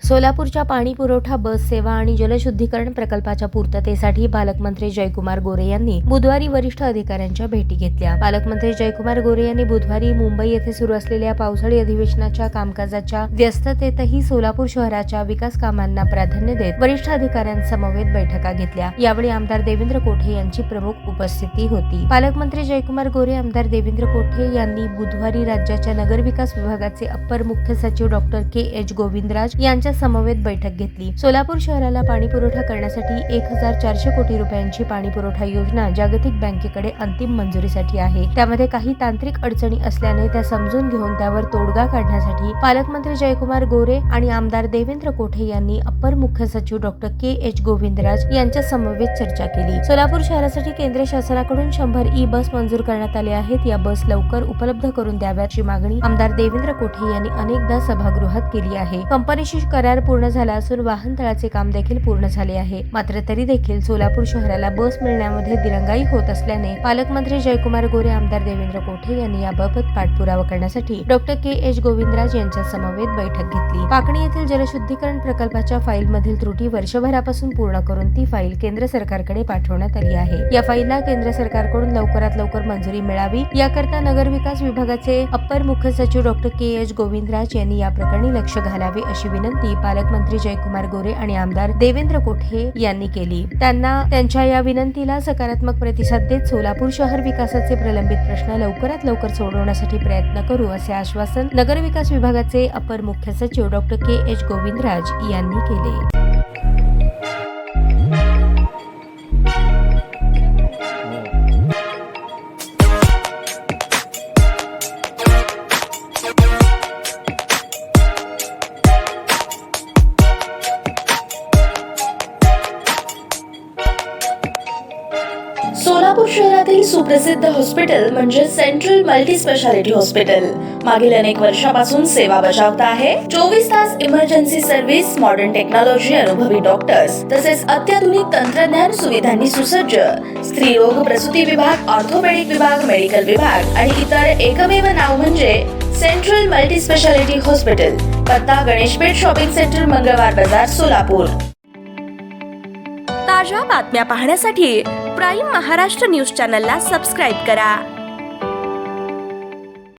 सोलापूरच्या पाणी पुरवठा, बस सेवा आणि जलशुद्धीकरण प्रकल्पाच्या पूर्ततेसाठी पालकमंत्री जयकुमार गोरे यांनी बुधवारी वरिष्ठ अधिकाऱ्यांच्या भेटी घेतल्या। पालकमंत्री जयकुमार गोरे यांनी बुधवारी मुंबई येथे सुरू असलेल्या पावसाळी अधिवेशनाच्या कामकाजाच्या व्यस्ततेतही सोलापूर शहराच्या विकास कामांना प्राधान्य देत वरिष्ठ अधिकाऱ्यांसमवेत बैठका घेतल्या। यावेळी आमदार देवेंद्र कोठे यांची प्रमुख उपस्थिती होती। पालकमंत्री जयकुमार गोरे, आमदार देवेंद्र कोठे यांनी बुधवारी राज्याच्या नगरविकास विभागाचे अप्पर मुख्य सचिव डॉक्टर के.एच. गोविंदराज यांच्या समवेत बैठक घेतली। सोलापूर शहराला पाणी पुरवठा करण्यासाठी 1400 कोटी रुपयांची पाणी पुरवठा योजना जागतिक बँकेकडे अंतिम मंजुरीसाठी आहे। त्यामध्ये काही तांत्रिक अडचणी असल्याने त्या समजून घेऊन त्यावर तोडगा काढण्यासाठी पालकमंत्री जयकुमार गोरे आणि आमदार देवेंद्र कोठे यांनी अप्पर मुख्य सचिव डॉक्टर के.एच. गोविंदराज यांच्या समवेत चर्चा केली। सोलापूर शहरासाठी केंद्र शासनाकडून 100 ई-बस मंजूर करण्यात आले आहेत। या बस लवकर उपलब्ध करून द्याव्याची मागणी आमदार देवेंद्र कोठे यांनी अनेकदा सभागृहात केली आहे। कंपनीशी करार पूर्ण झाला असून वाहनतळाचे काम देखील पूर्ण झाले आहे। मात्र तरी देखील सोलापूर शहराला बस मिळण्यामध्ये दिरंगाई होत असल्याने पालकमंत्री जयकुमार गोरे, आमदार देवेंद्र कोठे यांनी याबाबत पाठपुरावा करण्यासाठी डॉक्टर के.एच. गोविंदराज यांच्या समवेत बैठक घेतली। पाकणी येथील जलशुद्धीकरण प्रकल्पाच्या फाईलमधील त्रुटी वर्षभरापासून पूर्ण करून ती फाईल केंद्र सरकारकडे पाठवण्यात आली आहे। या फाईलला केंद्र सरकारकडून लवकरात लवकर मंजुरी मिळावी याकरता नगरविकास विभागाचे अप्पर मुख्य सचिव डॉक्टर के.एच. गोविंदराज यांनी या प्रकरणी लक्ष घालावे अशी विनंती पालकमंत्री जयकुमार गोरे आणि आमदार देवेंद्र कोठे यांनी केली। त्यांना त्यांच्या या विनंतीला सकारात्मक प्रतिसाद देत सोलापूर शहर विकासाचे प्रलंबित प्रश्न लवकरात लवकर सोडवण्यासाठी प्रयत्न करू असे आश्वासन नगरविकास विभागाचे अप्पर मुख्य सचिव डॉक्टर के.एच. गोविंदराज यांनी केले। सोलापूर शहरातील सुप्रसिद्ध हॉस्पिटल म्हणजे सेंट्रल मल्टी स्पेशालिटी हॉस्पिटल मागील अनेक वर्षापासून सेवा बजावत आहे। 24 तास इमर्जन्सी सर्व्हिस, मॉडर्न टेक्नॉलॉजी, अनुभवी डॉक्टर्स तसेच अत्याधुनिक तंत्रज्ञान सुविधांनी सुसज्ज स्त्रीरोग प्रसूती विभाग, ऑर्थोपेडिक विभाग, मेडिकल विभाग आणि इतर एकमेव नाव म्हणजे सेंट्रल मल्टी स्पेशालिटी हॉस्पिटल। पत्ता गणेशपेठ शॉपिंग सेंटर, मंगळवार बाजार, सोलापूर। ताज्या बातम्या पाहण्यासाठी प्राईम महाराष्ट्र न्यूज चॅनलला सबस्क्राईब करा।